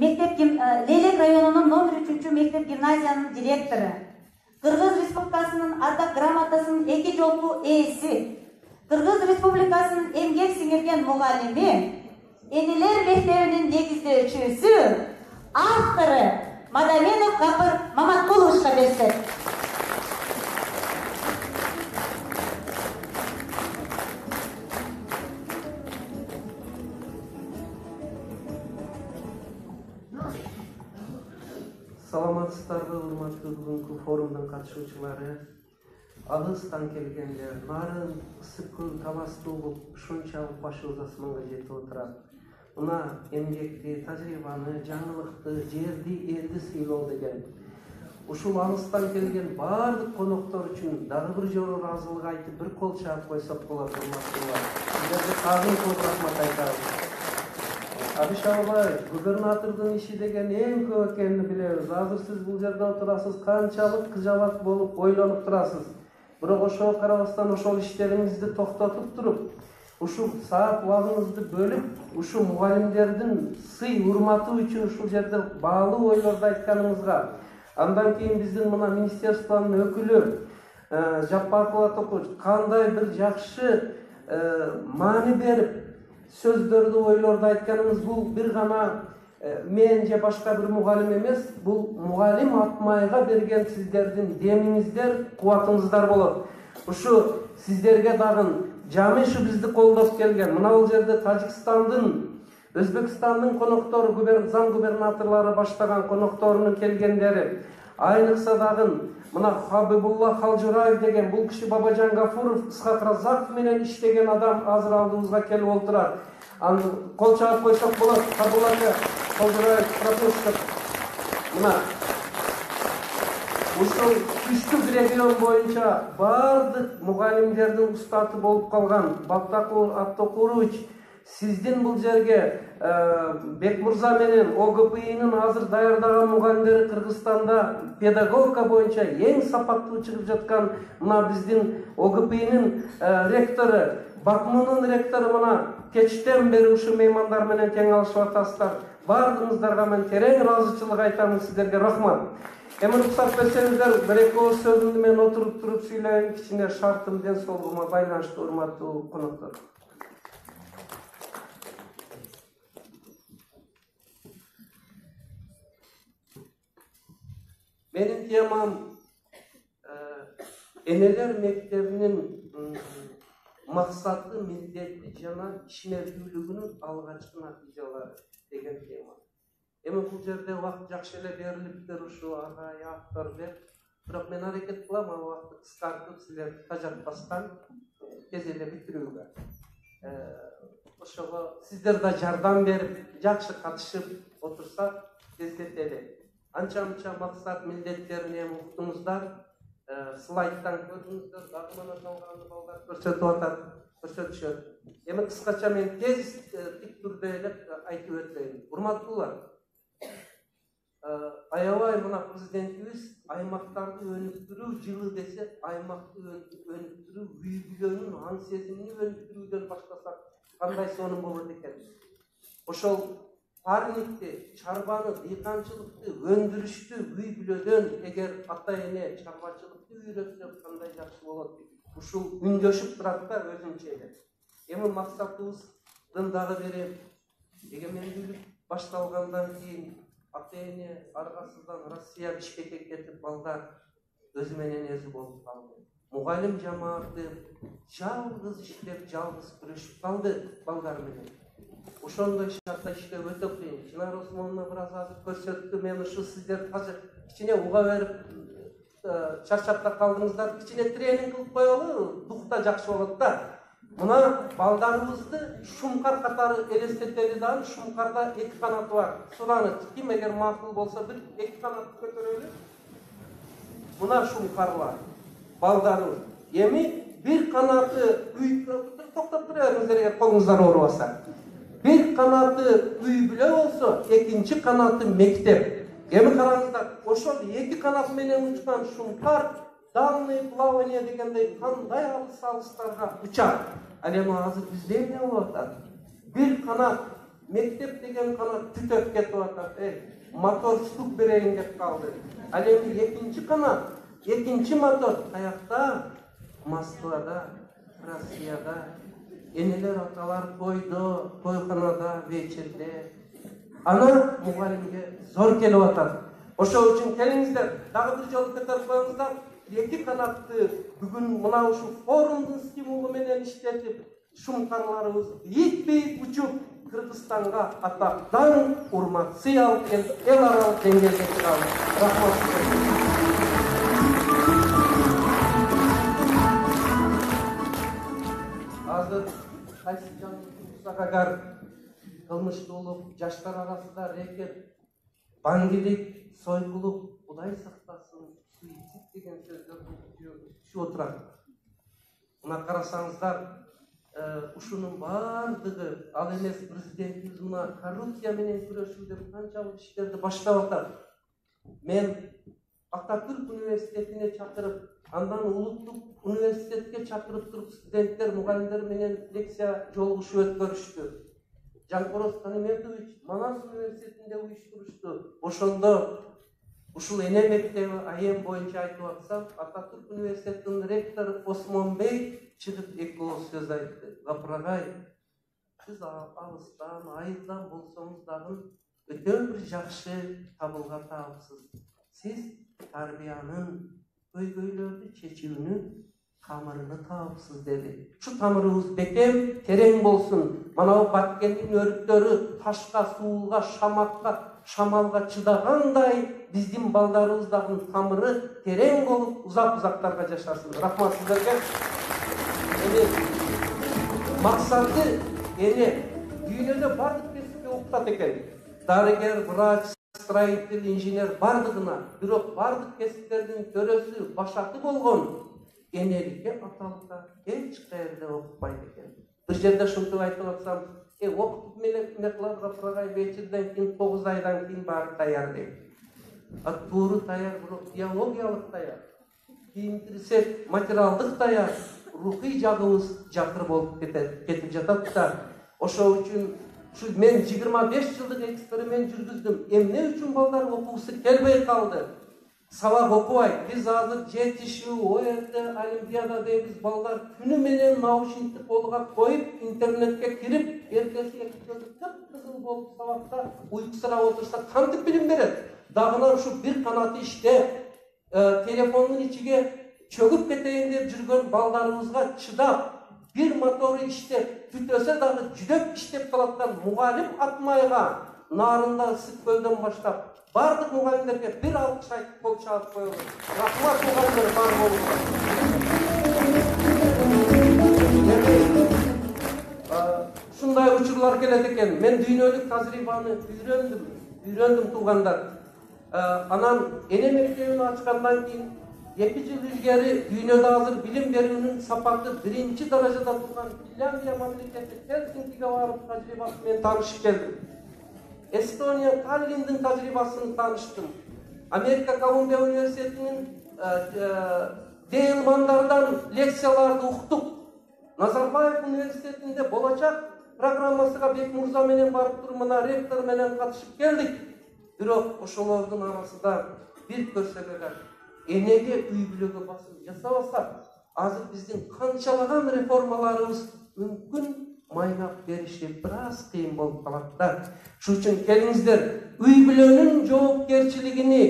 Leylek rayonunun номер 3 мектеп гимназиянын директору, Кыргыз Республикасынын ардак грамотасынын 2 жолку ээси, Кыргыз Республикасынын эмгек сиңирген мугалими, Энелер мектебинин негиздөөчүсү, автору Мадаменов Гапыр Маматкуловичка берсек. Саламатсыздарбы, урматтуу бүгүнкү форумдун катышуучулары, алыстан келгендер, нарын ысыккөл табастуу болуп ушунчалык башыбыз асманга жетип отурат. Мына эмгекти, тажрыйбаны, жаңылыкты, жерди, элди сыйлоо деген. Ушул алыстан келген баардык коноктор үчүн дагы бир жолу ыраазылык айтып, бир кол чаап койсок болот, урматтуулар. Сиздерге кагын көп рахмат айтабыз. Абиш Абай, губернатордун иши деген эң көп экенин билебиз. Азыр сиз бул жерде отурасыз, канчалык кыжабат болуп ойлонуп турасыз. Бирок ошого карабастан ошол иштериңизди токтотуп туруп, ушул саат убагыңызды бөлүп, ушул мугалимдердин сый урматы үчүн ушул жерде баалуу ойлорду айтканыңызга, андан кийин биздин мына министерствонун өкүлү Жаппаркова Токуч кандай бир жакшы маани берип сөздөрдү, ойлорду айтканыңыз, бул бир гана мен же башка бир мугалим эмес, бул мугалим Атмайга берген сиздердин демиңиздер, кубатыңыздар болот. Ушу сиздерге дагы жамы ушу бизди колдоп келген. Мына бул жерде Тажикстандын, Өзбекстандын коноктору, заң губернаторлору баштаган конокторунун келгендери, айныкса дагы мына Хабибулла Халжураев деген бул киши Бабажан Гафуров, Исхак Разаков менен иштеген адам азыр алдыбызга келип отурат. Аны кол чаап койсок болот. Хабибулла Халжураев профессор. Мына ушул түштүк регион боюнча бардык мугалимдердин устаты болуп калган Бактакул Абтокурович, сиздин бул жерге Бекмурза менен ОГПИнин азыр даярдаган мугалимдери Кыргызстанда педагогика боюнча эң сапаттуу чыгып жаткан мына биздин ОГПИнин ректору, Бакмунун ректору мына кечтен бери ушу меймандар менен тең алышып атасыздар. Бардыгыңыздарга мен терең ыраазычылык айтамын, сиздерге рахмат. Эми уруксат берсеңиздер, бир-эки ооз сөзүмдү мен отуруп сүйлөйүн, кичине шартым ден соолугума байланыштуу, урматтуу коноктор. Менин темам Энелер мектебинин максаты, милдети жана ишмердүүлүгүнүн алгачкы натыйжалары деген тема. Эми бул жерде убакыт жакшы эле берилиптир, ушу агай автор деп. Бирок мен аракет кылам ал убакытты кыскартып, силерди тажатпастан тез эле бүтүрүүгө. Ошого сиздер да жардам берип, жакшы катышып отурсак тездетели. Анча-мынча максат, милдеттерин эми уктуңуздар. Слайдтан көрдүңүздөр, дагы мына жалганды балдар көрсөтүп атат, көрсөтүшөт. Эми кыскача мен тез тик түрдө эле айтып өтөйүн. Урматтуулар, аябай мына президентибиз аймактарды өнүктүрүү жылы десе, аймакты өнүктүрүү, үй бүлөнүн аң сезимин өнүктүрүүдөн баштасак кандай сонун болот экен. Ошол парникти, чарбаны, дыйканчылыкты, өндүрүштү үй бүлөдөн эгер ата-эне чарбачылыкты үйрөтсө кандай жакшы болот. Ушул үндөшүп турат да өзүнчө эле. Эми максатыбыздын дагы бири эгемендүүлүк башталгандан кийин ата-эне аргасыздан Россия Бишкекке кетип балдар өзү менен өзү болуп калды. Мугалим жамааты жалгыз иштеп, жалгыз күрөшүп калды балдар менен. Ошондой шартта иштеп өтө кыйын. Чынар Осмоновна бир аз азыр көрсөттү. Мен ушу сиздер кичине уга берип чарчап да калдыңыздар. Кичине тренинг кылып коелу, духта жакшы болот да. Мына балдарыбызды Шумкар катары элестетели да, Шумкарда 2 канаты бар. Сураны ким эгер макул болсо бир 2 канатты көтөрөлү. Мына Шумкарлар балдарыбыз. Эми бир канаты үй токтоп тура бериңиздер эгер колуңуздар оорубаса. Bir kanatı üy bile olsa, ikinci kanatı mektep. Эми караңыздар, ошол 2 канат менен учкан Шумкар данный плавание дегендей кандай алыс-алыстарга учат. Ал эми азыр бизде эмне болуп атат? 1 канат Mектеп деген канат түтөп кетип атат. Мотор стук берейин деп калды. Ал эми экинчи канат, экинчи мотор каякта? Москвада, Россияда. Энелер аталар тойдо, тойханада, вечерде. Ана мугалимге зор келип атат. Ошол үчүн келиңиздер, дагы бир жолу көтөрүп коюңуздар. Эки канатты бүгүн мына ушу форумдун стимулу менен иштетип, шумкарларыбыз ийит учуп Кыргызстанга атактан урмат сый алып эл аралык деңгээлге чыга алды. Рахмат. Азыр кайсы жагар кылмыштуулук, жаштар арасында рэкет, баңгилик, сойгулук, Кудай сактасын, суицид деген сөздөр түшүп отурат. Мына карасаңыздар, ушунун бардыгы ал эмес президентибиз мына коррупция менен күрөшүү деп канчалык иштерди баштап атат. Мен Ататүрк университетине чакырып, андан улуттук университетке чакырып туруп студенттер, мугалимдер менен лекция жолугушуу өткөрүштү. Жанкорос Каниметович Манас университетинде уюштурушту. Ошондо ушул эне мектеби айем боюнча айтып атсам, Ататүрк университетинин ректору Осмонбей чыгып эки ооз сөз айтты. Гапырагай, сиз алыстан, айылдан болсоңуз дагы өтө бир жакшы табылга таапсыз. Сиз тарбиянын, көйгөйлөрдү чечүүнүн тамырыны таапсыз деди. Şu тамырыбыз бекем, терең болсун. Манау Баткендин өрүктөрү ташка, суулга, шамакка, шамалга чыдагандай биздин балдарыбыздагы тамыры терең болуп, узак-узактарга жашасын. Рахмат сиздерге. Максаты дүйнөдө бардык кесипти окутат экен. Дарыгер, врач, строитель, инженер бардыгына, бирок бардык кесиптердин төрөсү, башаты болгон энеликке аталыкта эч каерде окутпайт экен. Бир жерде ушинтип айтып атсам, окутуп эмне кылат Гапырагай, вечерден кийин 9 айдан кийин баары даяр дейт. Тууру даяр, бирок биологиялык даяр. Кийинтирсек материалдык даяр, рухий жагыбыз жакыр болуп кетип жатат да. Ошол үчүн мен 25 жылдык эксперимент жүргүздүм. Эмне үчүн балдар окугусу келбей калды? Сабак окубайт. Биз азыр жетишүү, ОРТ, Олимпиада дейбиз. Балдар күнү менен наушникти колуга коюп, интернетке кирип, эртеси экинчи кып-кызыл болуп сабакта уйкусурап отурса кантип билим берет? Дагына ушу бир канаты иште, телефондун ичиге чөгүп кетейин деп жүргөн балдарыбызга чыдап, бир мотору иштеп, түтөсө дагы жүдөп иштеп калаткан мугалим Атмайга Нарында Ысык көлдөн баштап бардык мугалимдерге бир алкыш айтып кол чаап коелу. Рахмат мугалимдер бар болуңуздар. Ушундай учурлар келет экен. Мен дүйнөлүк тажрыйбаны үйрөндүм туугандар. Анан эне мектебин ачкандан кийин 2 жыл илгери дүйнөдө азыр билим берүүнүн сапаты 1-чи даражада турган Финляндия мамлекети Хелсинкиге барып тажрыйбасы менен таанышып келдим. Эстония, Таллиндин тажрыйбасын тааныштым. Америка Колумбия университетинин Дейлмандардан лекцияларды уктук. Назарбаев университетинде болачак программасыга Бек Мурза менен барып туруп мына ректор менен катышып келдик. Бирок ошолордун арасында бир көрсөгөлөр энеге үй бүлөгө басым жасабасак, азыр биздин канчалаган реформаларыбыз мүмкүн майнап бериши бир аз кыйын болуп калат да. Шуning үчүн келиңиздер, үй бүлөнүн жоопкерчилигини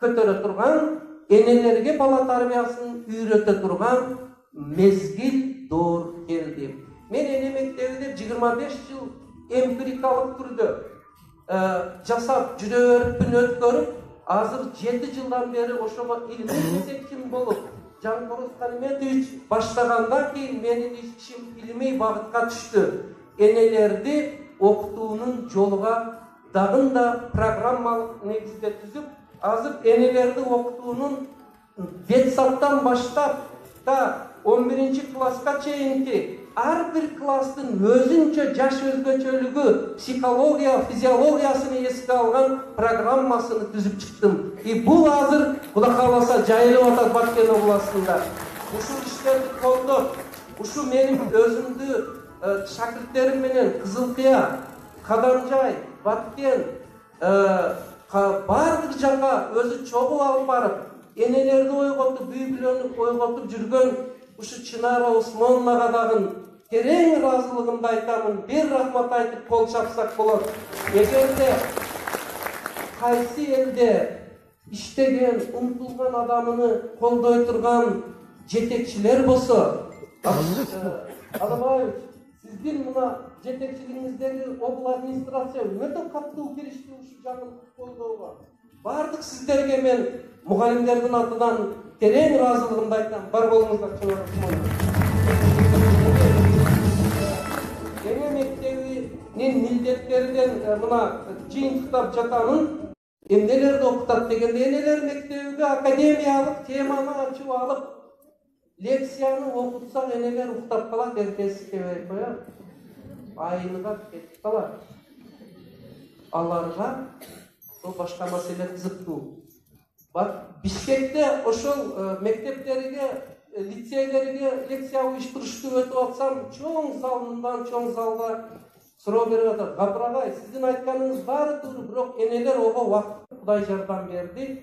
көтөрө турган, энелерге бала тарбиясын үйрөтө турган мезгил доор келди. Мен эне мектебинде 25 жыл эмпирикалык түрдө жасап жүрө бериппин, өткөрүп, азыр 7 жылдан бери ошого илимий жетекчим болуп, Жанкорос Каниметович баштагандан кийин менин ишим илимий багытка түштү. Энелерди окутуунун жолуга дагында программалык негизде түзүп, азыр энелерди окутуунун детсадтан баштап да 11-класска чейинки ар бир класстын өзүнчө жаш өзгөчөлүгү, психология, физиологиясын эске алган программасын түзүп чыктым. Бул азыр Кудай кааласа жайылып атат Баткен областында. Ушул иштерди колдоп, ушу менин өзүмдү шакирттерим менен Кызылкыя, Кадамжай, Баткен, бардык жака өзү чогуу алып барып, энелерди ойготуп, бүйгүлөрүнү ойготуп жүргөн ушу Чынара Усмановага дагы терең ыраазылыгымды айтамын. Бир рахмат айтып кол чапсак болот. Эгерде кайсы элде иштеген, умтулган адамыны колдой турган жетекчилер болсо, Адамаевич, сиздин мына жетекчилигиңиздеги обл администрация өтө катуу киришти ушу жаңылыкты колдоого. Бардык сиздерге мен мугалимдердин атынан терең ыраазылыгымды айтам. Бар болуңуздар, Чынара Усманова. Эне мектебинин милдеттеринен мына жыйынтыктап жатамын. Эмнелерди окутат дегенде, энелер мектебиге академиялык теманы ачып алып, лекцияны окутсак энелер уктап калат, эртеси кебей коет. Айныгап кетип калат. Аларга башка маселе кызыктуу. Бишкекте ошол мектептериге, лицейлерге лекция уюштурушту өтүп атсам, чоң залга суроо берип атат. Гапыр агай, сиздин айтканыңыз баары туура, бирок энелер ого убакыт Кудай жардам берди.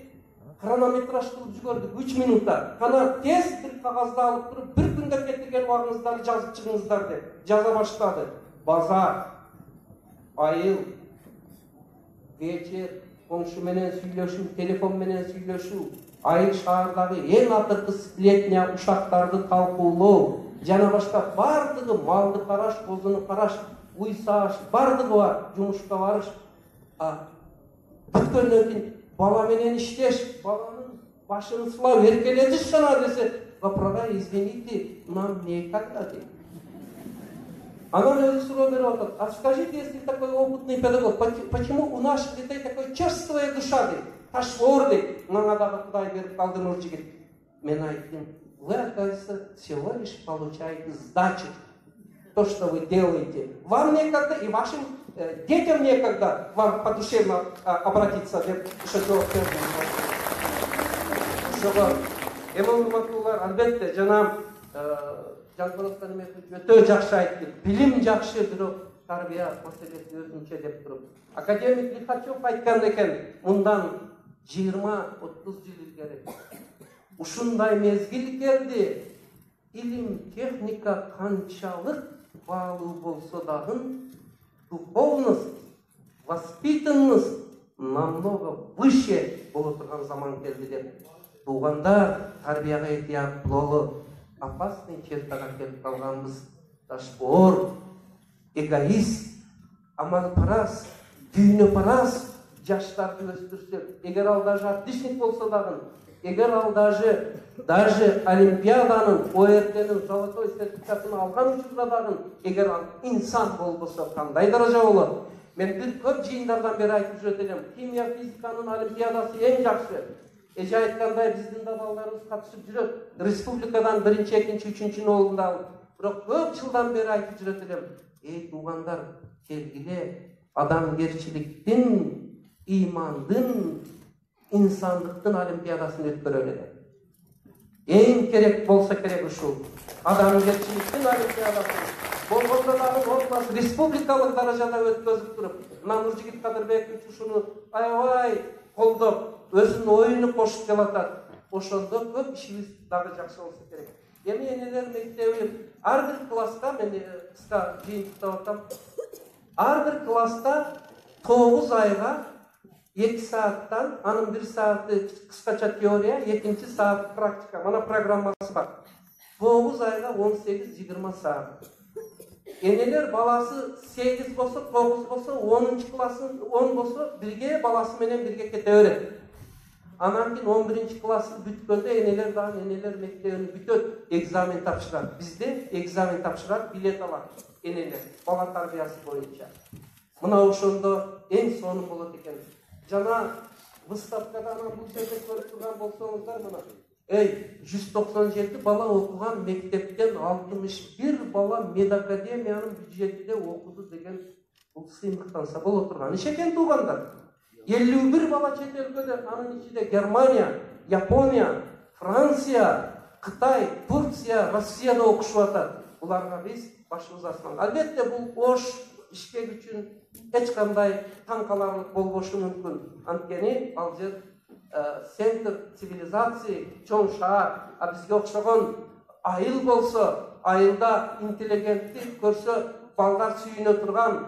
Хронометраж кылып жүгөрдүк 3 минутта. Кана тез бир кагазды алып туруп, бир күндө кетирген убагыңыздарды жазып чыгыңыздар деп жаза баштады. Базар, айыл, вечер, коңшу менен сүйлөшүү, телефон менен сүйлөшүү, айыл шаардагы эң акыркы сплетня, ушактарды талкуулоо, жана башка бардыгы малды караш, козуну караш, уй сааш, бардыгы бар, жумушка барыш. Бүткөндөн кийин бала менен иштеш, баланын башын сылап эркелетиш жана десе, Гапырага, извините, нам некогда дейт. Она мне суроо берип атат. А скажите, если такой опытный педагог, почему у наших детей такой черствая душа дейт, ташвор дейт, мага дагы Кудай берип калды нур жигит. Мен айттым, вы, оказывается, всего лишь получаете сдачу. То, что вы делаете. Вам некогда и вашим детям некогда вам по душе обратиться. Албетте, жана Жанболоттан өтө жакшы айтты. Билим жакшы, бирок тарбия маселеси өзүнчө деп туруп. Академик Лихачев айткан экен, мындан 20-30 жыл илгери. Ушундай мезгил келди. Илим, техника канчалык баалуу болсо дагы, духовность, воспитанность намного выше боло турган заман келди деп. Туугандар, тарбияга этияттуулуу опасный чертага келип калганбыз. Ташбоор, эгоист, амалпарас, дүйнөпарас жаштарды өстүрсөк, эгер ал даже отличник болсо дагы, эгер ал даже олимпиаданын, ОРТнын золотой сертификатын алган учурда дагы, эгер ал инсан болбосо кандай даража болот? Мен бир көп жыйындардан бери айтып жүрөт элем, химия, физиканын олимпиадасы эң жакшы. Эже айткандай, биздин да балдарыбыз катышып жүрөт. Республикадан 1-чи, 2-чи, 3-чүнү олунда алып. Бирок көп жылдан бери айтып жүрөт элем. Эй туугандар, келгиле, адамгерчиликтин, имандын, инсандыктын олимпиадасын өткөрөлү деп. Эң керек болсо керек ушул. Адамгерчиликтин олимпиадасын болгондо дагы болмас, республикалык даражада өткөзүп туруп, мына Нуржигит Кадырбекович ушуну аябай колдоп, өзүнүн оюну кошуп келатат. Ошондо көп ишибиз дагы жакшы болсо керек. Эми энелер мектеби ар бир класста, мен кыска жыйынтыктап атам. Ар бир класста 9 айга 2 сааттан, анын 1 сааты кыскача теория, 2 саат практика. Мана программасы бар. 9 айга 18-20 саат. Энелер баласы 8 болсо, 9 болсо, 10-чы классын 10 болсо, бирге баласы менен бирге кете берет. Анан кийин 11-чи классы бүткөндө энелер дагы энелер мектебин бүтөт, экзамен тапшырат. Бизде экзамен тапшырат, билет алат энелер, бала тарбиясы боюнча. Мына ошондо эң сонун болот экен. Жана выставкада анан бул жерде көрүп турган болсоңуздар, мына 197 бала окуган мектептен 61 бала медакадемиянын бюджетинде окуду деген бул сыймыктанса боло турган иш экен туугандар. 51 бала чет өлкөдө, анын ичинде Германия, Япония, Франция, Кытай, Турция, Россияда окушуп атат. Буларга биз башыбыз астынан. Албетте бул ош ишкек үчүн эч кандай таң каларлык болбошу мүмкүн. Анткени ал жер центр цивилизации, чоң шаар. Бизге окшогон айыл болсо, айылда интеллигентти көрсө балдар сүйүнө турган,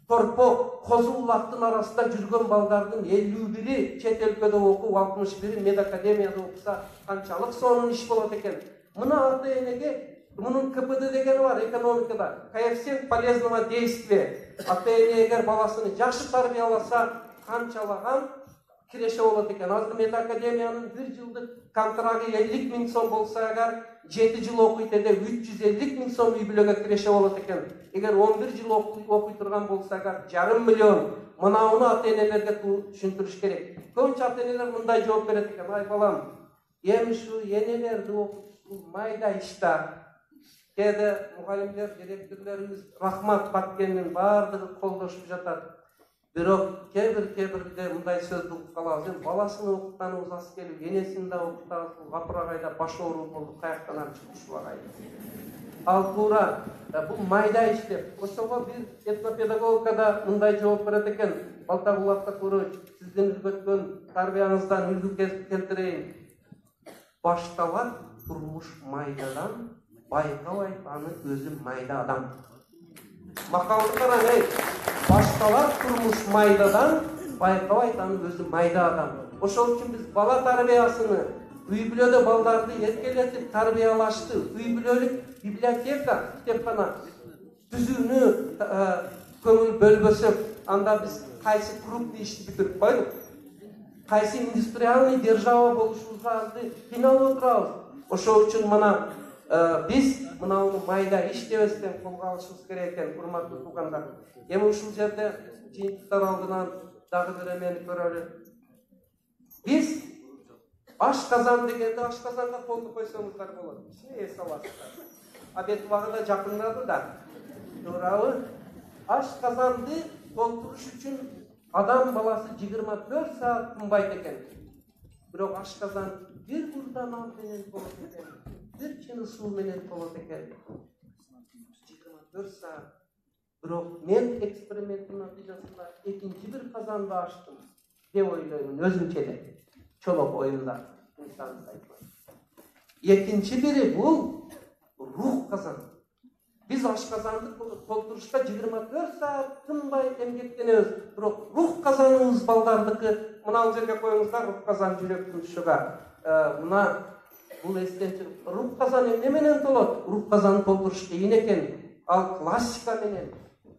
торпок, козу улактын арасында жүргөн балдардын 51-и чет өлкөдө окуп, 61-и медакадемияда окуса канчалык сонун иш болот экен. Мына ата-энеге мунун КПД дегени бар экономикада, коэффициент полезного действия. Ата-эне эгер баласын жакшы тарбияласа, канчалаган киреше болот экен. Азыр медакадемиянын 1 жылдык контрагы 50 000 сом болсо, эгер 7 жыл окуйт эде 350 000 сом үй бүлөгө киреше болот экен. Эгер 11 жыл окуй турган болсо, эгер 5,5 миллион. Мынауну ата-энелерге түшүндүрүш керек. Көбүнчө ата-энелер мындай жооп берет экен: ай балам, эми ушу энелерди окутуу майда ишта. Кээде мугалимдер, директорлорубуз рахмат баткендин баардыгы колдошуп жатат. Бирок кээ-бирде мындай сөздү угуп калабыз: баласын окутканыбыз аз келип, энесин да окутабыз, гапырагайда баш оору болду, каяктан чыгышып агайды. Ал туура бул майда иш деп. Ошого бир этнопедагогикада мындай жооп берет экен: Балтагул Курович, сиздин үйрөткөн тарбияңыздан үлгү келтирейин. Башталат турмуш майдадан, байкабай аны өзү майда адам. Макалды караңыз, башталат турмуш майдадан, байкабай аны өзү майда адам. Ошол үчүн биз бала тарбиясыны, үй бүлөдө балдарды эркелетип тарбиялашты, үй бүлөлүк библиотека, китепкана түзүүнү көңүл бөлбөсөк, анда биз кайсы крупный ишти бүтүрүп койдук, кайсы индустриальный держава болушубузга кыйналып отурабыз. Ошол үчүн мына биз мынауну майда иш дебестен колго алышыбыз керек экен, урматтуу туугандар. Эми ушул жерде жыйынтыктар алдынан дагы бир эмени көрөлү. Биз ашказан дегенде ашказанга колду койсоңуздар болот. Ичине эс аласыздар. Обед убагы да жакындады да. Туурабы? Ашказанды толтуруш үчүн адам баласы 24 саат тынбайт экен. Бирок ашказан бир бурда нан менен болот экен, бир чыны суу менен болот экен. 24 саат. Бирок мен эксперименттин натыйжасында экинчи бир казанды ачтым деп ойлоймун өзүмчө деп. Чолок оюнда инсанды айтмайм. Экинчи бири бул рух казан. Биз ашказанды толтурушта 24 саат тынбай эмгектенебиз. Бирок рух казаныбыз балдардыкы. Мына жерге коюңуздар, рух казан жүрөктүн тушуга. Мына бул эстен чыгып, рух казан эмне менен толот? Рух казанды толтуруш кыйын экен. Ал классика менен,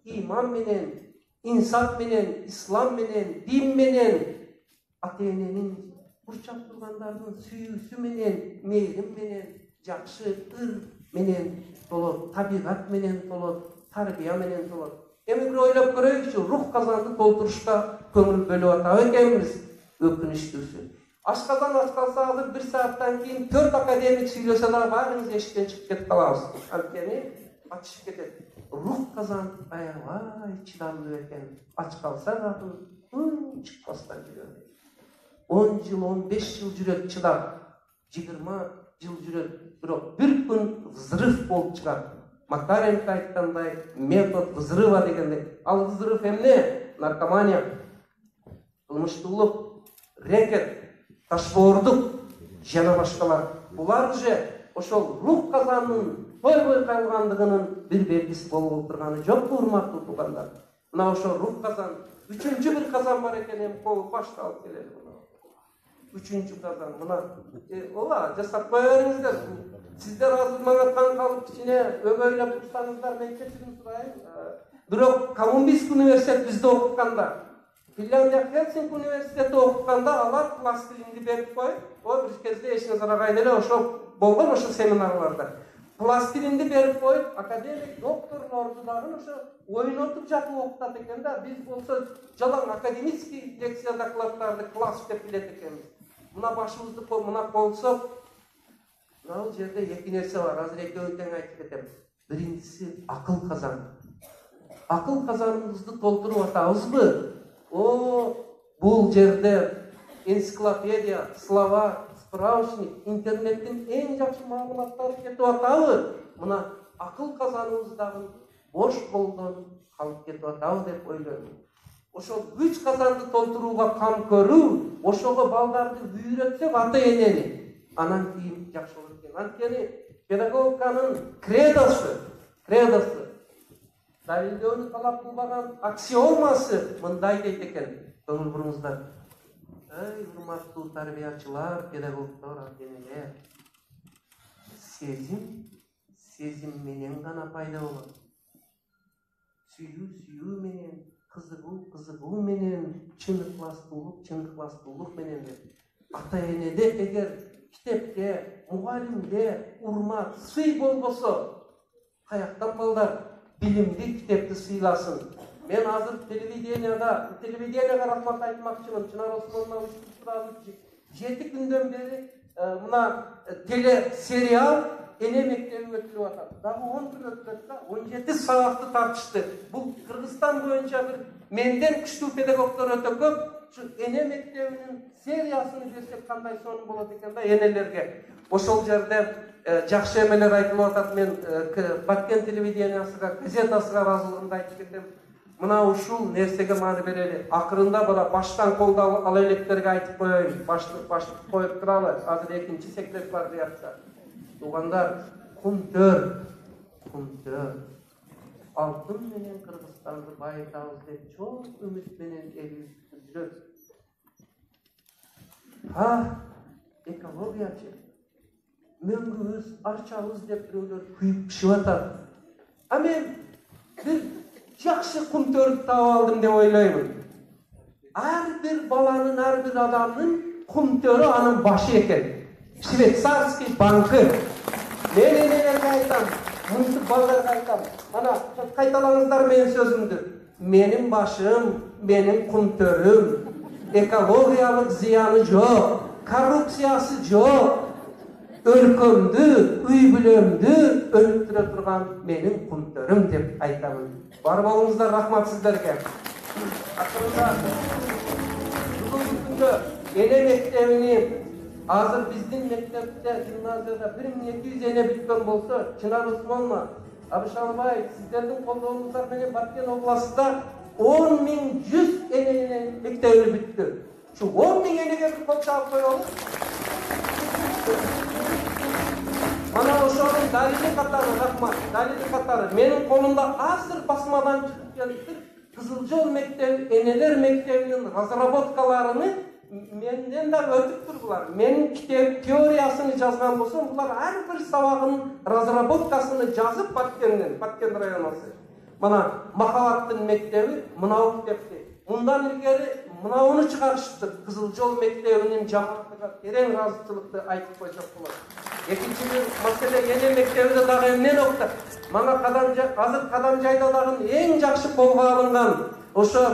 иман менен, инсап менен, ислам менен, дин менен, ата-эненин бурчап тургандардын сүйүүсү менен, мээрим менен, жакшы ыр менен толот, табигат менен толот, тарбия менен толот. Эми бир ойлоп көрөйүкчү, рух казанды толтурушка көңүл бөлүп атабы экенбиз? Өкүнүчтүүсү. Ашказан ачкалса азыр 1 сааттан кийин 4 академик сүйлөсө да баарыбыз эшиктен чыгып кетип калабыз. Анткени ачышып кетет. Рух казан аябай чыдамдуу экен. Ачкалса дагы чыкпастан жүрөт. 10 жыл, 15 жыл жүрөт чыдап, 20 жыл жүрөт. Бирок бир күн взрыв болуп чыгат. Макаренко айткандай, метод взрыва дегенде. Ал взрыв эмне? Наркомания, кылмыштуулук, рэкет, ташбоордук жана башкалар. Булар уже ошол рух казанынын тойбой калгандыгынын бир белгиси болуп турганы жокпу, урматтуу туугандар? Мына ошол рух казан, үчүнчү бир казан бар экен, эми кол башталып келет. Үчүнчү казан, мына ооба жасап кое бериңиздер. Сиздер азыр мага таң калып кичине өгөйлөп турсаңыздар, мен кечирим сурайын. Бирок Колумбийский университет бизде окутканда, Финляндия Хельсинки университети окутканда алар пластилинди берип коюп, бир кезде эшиңиз арагайда эле ошо болгон ошо семинарларда. Пластилинди берип коюп, академик докторлорду дагы ошо ойнотуп жатып окутат экен да, биз болсо жалаң академический лекция докладдарды класс деп билет экенбиз. Мына башыбызды мына колсок, мына жерде эки нерсе бар. Азыр экөөүн тең айтып кетем. Биринчиси акыл казан. Акыл казаныбызды толтуруп атабызбы? Бул жерде энциклопедия, слова, справочник, интернеттин эң жакшы маалыматтары кетип атабы? Мына акыл казаныбыздагы бош болгон калып кетип атабы деп ойлойм. Ошол күч казанды толтурууга кам көрүү, ошого балдарды үйрөтсөк ата-энени, анан кийин жакшы болот экен. Анткени педагогиканын кредосу, далилдөөнү талап кылбаган аксиомасы мындай дейт экен. Көңүл буруңуздар. Эй, урматтуу тарбиячылар, педагогдор, ата-энелер. Сезим менен гана пайда болот. Сүйүү менен, кызыгуу менен, чындыкластуулук менен ата-энеде эгер китепте, мугалимде урмат, сый болбосо, каяктан балдар билимди китепти сыйласын? Мен азыр телевиденияга рахмат айтмакчымын. Чынар Осмонова уюштуруп 7 күндөн бери мына телесериал Эне мектеби өтүлүп атат. Дагы 10 күн өтүп да 17 сабакты тартышты. Бул Кыргызстан боюнча бир менден күчтүү педагогдор өтө көп. Şu Эне мектебинин сериясыны берсек кандай сонун болот экен да энелерге. Ошол жерде жакшы эмелер айтылып атат. Мен Баткен телевидениясыга, газетасыга ыраазылыгымды айтып кетем. Мына ушул нерсеге маани берели. Акырында бара баштан колду ала электерге айтып коеюн. Баштык коюп туралы. Азыр экинчи секрет бар буякта. Тугандар, кумтөр. Алтын менен Кыргызстанды байытабыз деп чоң үмүт менен элибиз жүрөт. Экологиячы. Мөңгүбүз, арчабыз деп бирөөлөр күйүп пишип атат. Мен бир жакшы кумтөрдү таап алдым деп ойлоймун. Ар бир баланын, ар бир адамдын кумтөрү анын башы экен. Швейцарский банкы. Мен энелерге айтам, мынтип балдарга айтам. Мана кайталаңыздар менин сөзүмдү. Менин башым, менин кумтөрүм. Экологиялык зыяны жок, коррупциясы жок. Өлкөмдү, үй бүлөмдү өнүктүрө турган менин кумтөрүм деп айтамын. Бар болуңуздар, рахмат сиздерге. Акырында бүгүнкү күндө Эне мектебини азыр биздин мектепте, гимназияда 1200 эне бүткөн болсо, Чынар Усмонова, Абышалбай, сиздердин колдооңуздар менен Баткен областында 10.100 эненин мектебини бүттү. Şu 10.000 enege bir kol çalıp koyalım. Bana ошонун далили катары, рахмат, далили катары. Менин колумда азыр басмадан чыгып келиптир. Кызылжол мектеби, энелер мектебинин разработкаларыны менден да өтүп тургулар. Менин китеп теориясыны жазган болсом, булар ар бир сабагынын разработкасыны жазып Баткен районосы. Мына Махабаттын мектеби мынау китепти. Мындан илгери мынауны чыгарышты. Кызылжол мектебинин жамааттыга терең ыраазычылыкты айтып койсок болот. Экинчи бир маселе Эне мектебиде дагы эмнени окутат? Мана азыр Кадамжайда дагы эң жакшы колго алынган ошо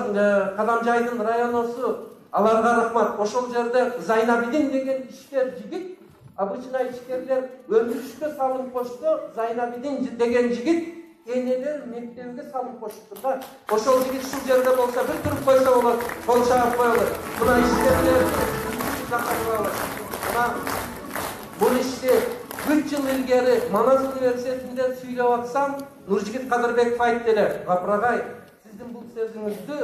Кадамжайдын районосу, аларга рахмат. Ошол жерде Зайнабидин деген ишкер жигит, обычно ишкерлер өндүрүшкө салынып кошту. Зайнабидин деген жигит энелер мектебиге салып коштур да. Ошол жигит ушул жерде болсо бир туруп койсо болот, кол чаап коелот. Мына ишкерлер бул ишти 3 жыл илгери Манас университетинде сүйлөп атсам, Нуржигит Кадырбеков айтты эле, Гапырагай, сиздин бул сөзүңүздү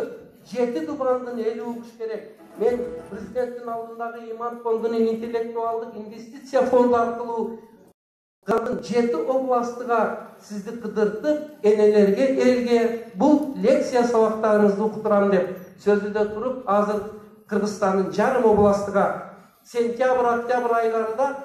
7 дубандын эли угуш керек. Мен президенттин алдындагы Иман фондунун интеллектуалдык инвестиция фонду аркылуу 7 областыга сизди кыдыртып, энелерге, элге бул лекция сабактарыңызды уктурам деп сөзүдө туруп, азыр Кыргызстандын жарым областыга сентябрь-октябрь айларында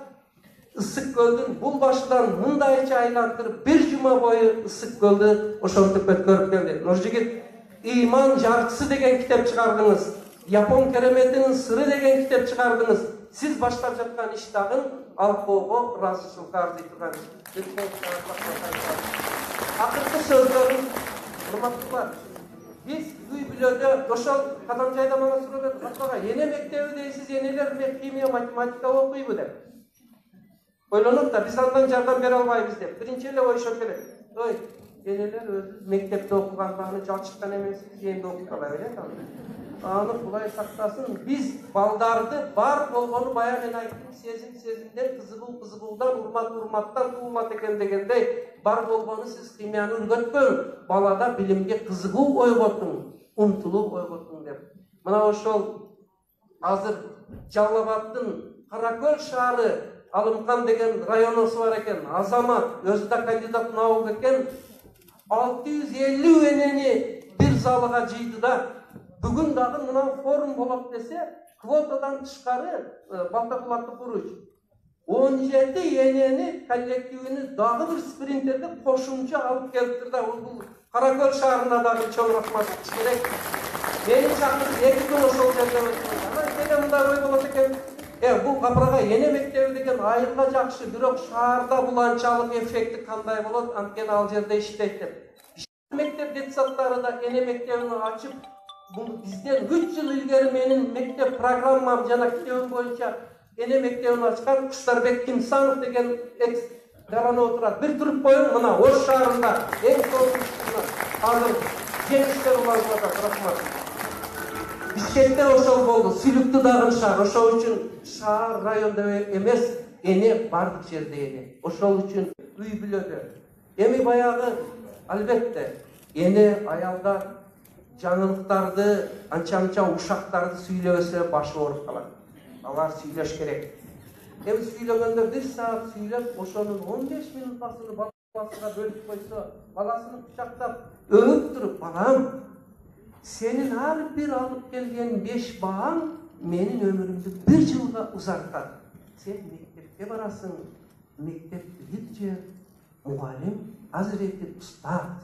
ысык көлдүн бул башыдан мындайча айлантырып, бир жума бою ысык көлдү ошентип өткөрүп келди. Нуржигит, Иман жарчысы деген китеп чыгардыңыз. Япон кереметинин сыры деген китеп чыгардыңыз. Сиз баштап жаткан иш дагы алкоого ыраазычылык арзый турган. Акыркы сөздөрүм, урматтуулар. Биз үй бүлөдө ошол Кадамжайда мага сурап атпага, Эне мектеби дейсиз, энелер химия, математика окуйбу деп. Ойлонуп да, биз андан жардам бере албайбыз деп. Биринчи эле ойшоп келет. Ой, энелер өзү мектепте окугандарын жалчыктан эмес, кийинде окуп кала берет аны. аны булай сактасын. Биз балдарды бар болгону бая мен айттым, сезимдер кызыгуудан, урматтан туулат экен дегендей, бар болгону сиз химияны үйрөтпөң, балада билимге кызыгуу ойготуң, умтулуу ойготуң деп. Мына ошол азыр Жалал Абадтын Каракөл шаары Алымкан деген районосу бар экен. Азамат өзү да кандидат наук экен. 650 энени бир залыга жыйды да. Бүгүн дагы мына форум болот десе, квотадан тышкары Балтакулатты куруч 17 энени коллективини дагы бир спринтерге кошумча алып келиптир да. Бул Каракөл шаарына дагы чоң рахмат керек. Мени чакырып 2 күн ошол жерде өттүм. Анан мындай ой болот экен. Бул Капрага эне мектеби деген айылга жакшы, бирок шаарда буланчалык эффекти кандай болот? Анткени ал жерде иштейт деп. Мектеп детсаттары да эне мектебин ачып, бул бизден 3 жыл илгери менин мектеп программам жана китебим боюнча эне мектебин ачкан Куштарбек Кимсанов деген экс гараны отурат. Бир туруп коюң, мына Ош шаарында эң соңку азыр жеңиштер уланып атат. Рахмат. Бишкекте ошол болду, Сүлүктү дагы шаар. Ошол үчүн шаар районда эмес, эне бардык жерде эне. Ошол үчүн үй бүлөдө. Эми баягы албетте эне аялдар жаңылыктарды, анча-мынча ушактарды сүйлөбөсө башы ооруп калат. Алар сүйлөш керек. Эми сүйлөгөндө 1 саат сүйлөп, ошонун 15 минутасын баласына бөлүп койсо, баласыны кучактап, өбүп туруп, балам, сенин ар бир алып келген 5 бааң менин өмүрүмдү 1 жылга узартат. Сен мектепке барасың, мектеп бир жер, мугалим азирети уста.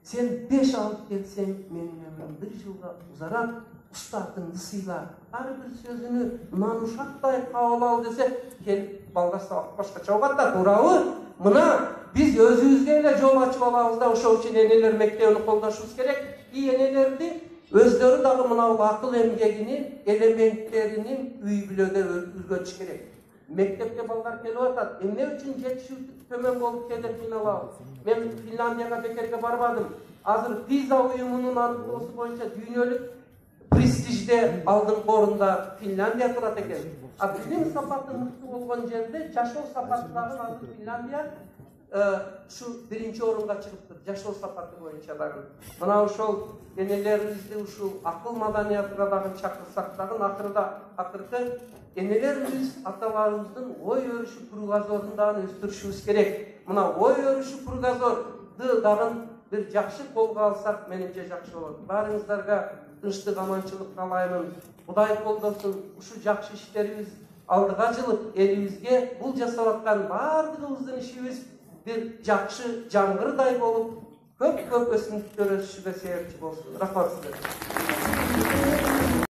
Сен 5 алып келсең, менин өмүрүм 1 жылга узарат. Устатыңды сыйла, ар бир сөзүнү нанушаттай кабыл ал десе, келип балгачта башкача угат да, туурабы? Мына биз өзүбүзгө эле жол ачып алабыз да, ошол үчүн энелер мектебин колдошубуз керек. И энелерди өздөрү дагы мына акыл эмгегинин элементтеринин үй бүлөдө үйрөтүш керек. Мектепке балдар келип атат. Эмне үчүн жетишүү төмөн болуп келет алабыз? Мен Финляндияга бекерге барбадым. Азыр PISA уюмунун аныктоосу боюнча дүйнөлүк престижде алдыңкы орунда Финляндия турат экен. А билим сапаты мыкты болгон жерде жашоо сапаты дагы азыр Финляндия ушу 1-чи орунга чыгыптыр, жашоо сапаты боюнча дагы. Мына ошол энелерибизди ушул акыл маданиятына дагы чакырсак дагы акыркы энелерибиз аталарыбыздын ой өрүшү кругозорун дагы өстүрүшүбүз керек. Мына ой өрүшү кругозорду дагы бир жакшы колго алсак, менимче жакшы болот. Баарыңыздарга тынчтык, аманчылык каалаймын. Кудай колдосун, ушу жакшы иштерибиз алдыга жылып, элибизге бул жасап аткан баардыгыбыздын ишибиз бир жакшы жаңгырдай болуп, көп өсүмдүктөр өсүшүгө себепчи болсун. Рахмат сизге.